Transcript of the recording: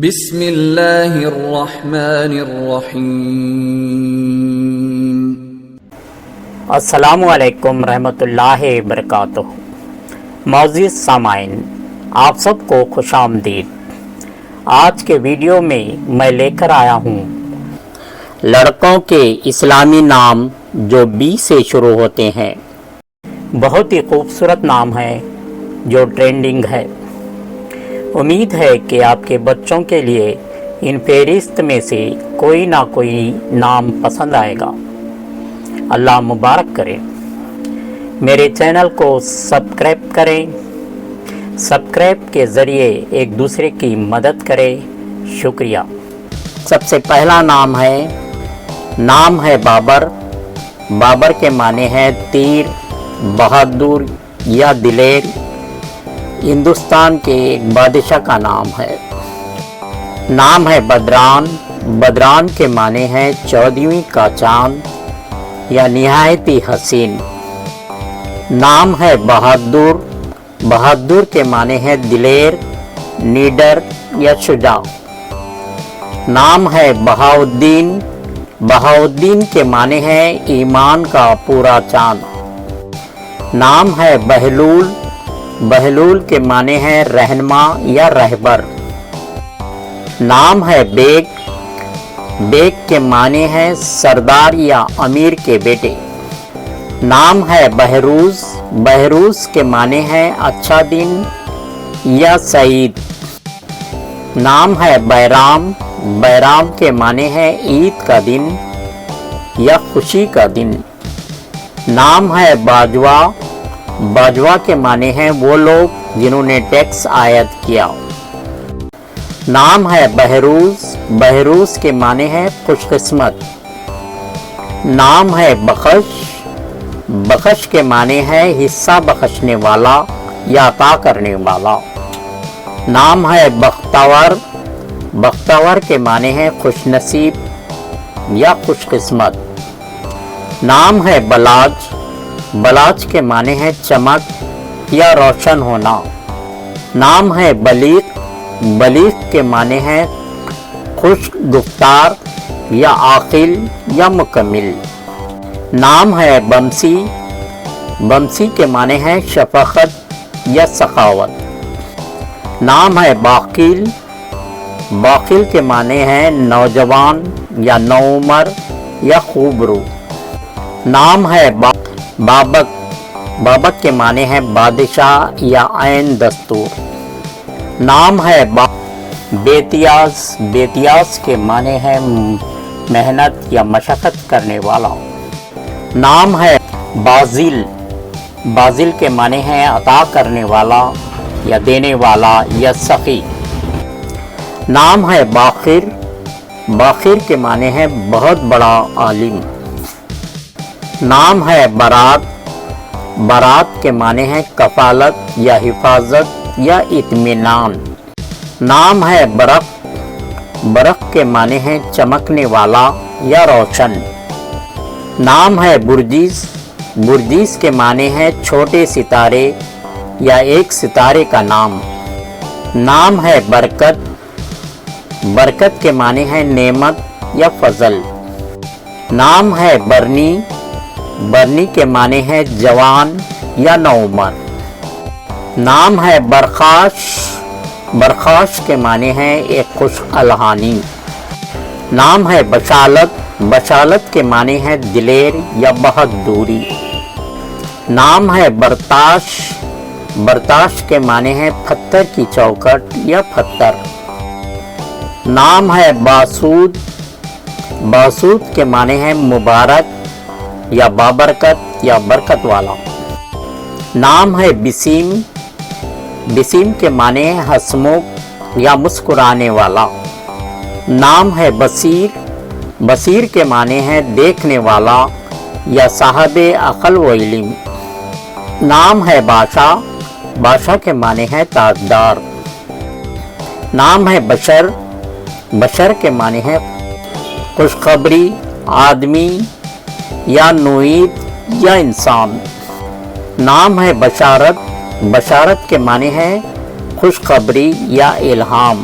بسم اللہ الرحمن الرحیم۔ السلام علیکم رحمۃ اللہ وبرکاتہ۔ معزز سامعین، آپ سب کو خوش آمدید۔ آج کے ویڈیو میں میں لے کر آیا ہوں لڑکوں کے اسلامی نام جو بی سے شروع ہوتے ہیں۔ بہت ہی خوبصورت نام ہے جو ٹرینڈنگ ہے۔ امید ہے کہ آپ کے بچوں کے لیے ان فہرست میں سے کوئی نہ کوئی نام پسند آئے گا۔ اللہ مبارک کرے۔ میرے چینل کو سبسکرائب کریں۔ سبسکرائب کے ذریعے ایک دوسرے کی مدد کریں۔ شکریہ۔ سب سے پہلا نام ہے بابر۔ بابر کے معنی ہے تیر، بہادر یا دلیر۔ ہندوستان کے ایک بادشاہ کا نام ہے۔ نام ہے بدران۔ بدران کے معنی ہے 14ویں کا چاند یا نہایت ہی حسین۔ نام ہے بہادر۔ بہادر کے معنی ہے دلیر، نیڈر یا شجاع۔ نام ہے بہاؤدین۔ بہاؤدین کے معنی ہے ایمان کا پورا چاند۔ نام ہے بہلول۔ بہلول کے معنی ہے رہنما یا رہبر۔ نام ہے بیگ۔ بیگ کے معنی ہے سردار یا امیر کے بیٹے۔ نام ہے بہروز۔ بہروز کے معنی ہے اچھا دن یا سعید۔ نام ہے بیرام۔ بیرام کے معنی ہے عید کا دن یا خوشی کا دن۔ نام ہے باجوہ۔ باجوہ کے معنی ہیں وہ لوگ جنہوں نے ٹیکس عائد کیا۔ نام ہے بہروز۔ بہروز کے معنی ہے خوش قسمت۔ نام ہے بخش۔ بخش کے معنی ہے حصہ بخشنے والا یا عطا کرنے والا۔ نام ہے بختور۔ بختور کے معنی ہے خوش نصیب یا خوش قسمت۔ نام ہے بلاج۔ بلاج کے معنی ہے چمک یا روشن ہونا۔ نام ہے بلیغ۔ بلیغ کے معنی ہے خوش گفتار یا عاقل یا مکمل۔ نام ہے بمسی۔ بمسی کے معنی ہے شفقت یا سخاوت۔ نام ہے باقیل۔ باقیل کے معنی ہے نوجوان یا نوعمر یا خوبرو۔ نام ہے بابک۔ بابک کے معنی ہے بادشاہ یا عین دستور۔ نام ہے بیتیاز۔ بیتیاز کے معنی ہے محنت یا مشقت کرنے والا۔ نام ہے بازل۔ بازل کے معنی ہے عطا کرنے والا یا دینے والا یا سخی۔ نام ہے باخر۔ باخر کے معنی ہے بہت بڑا عالم۔ نام ہے برات۔ برات کے معنی ہے کفالت یا حفاظت یا اطمینان۔ نام ہے برق۔ برق کے معنی ہے چمکنے والا یا روشن۔ نام ہے برجیز۔ برجیز کے معنی ہے چھوٹے ستارے یا ایک ستارے کا نام۔ نام ہے برکت۔ برکت کے معنی ہے نعمت یا فضل۔ نام ہے برنی۔ برنی کے معنی ہے جوان یا نوعمر۔ نام ہے برخاش۔ برخاش کے معنی ہے ایک خوش الحانی۔ نام ہے بشالت۔ بشالت کے معنی ہے دلیر یا بہادری۔ نام ہے برتاش۔ برتاش کے معنی ہے پتھر کی چوکھٹ یا پتھر۔ نام ہے باسود۔ باسود کے معنی ہے مبارک یا بابرکت یا برکت والا۔ نام ہے بسیم۔ بسیم کے معنی ہے ہنسمکھ یا مسکرانے والا۔ نام ہے بصیر۔ بصیر کے معنی ہے دیکھنے والا یا صاحب عقل و علم۔ نام ہے بادشاہ۔ بادشاہ کے معنی ہے تاجدار۔ نام ہے بشر۔ بشر کے معنی ہے خوشخبری، آدمی یا نوعید یا انسان۔ نام ہے بشارت۔ بشارت کے معنی ہے خوشخبری یا الہام۔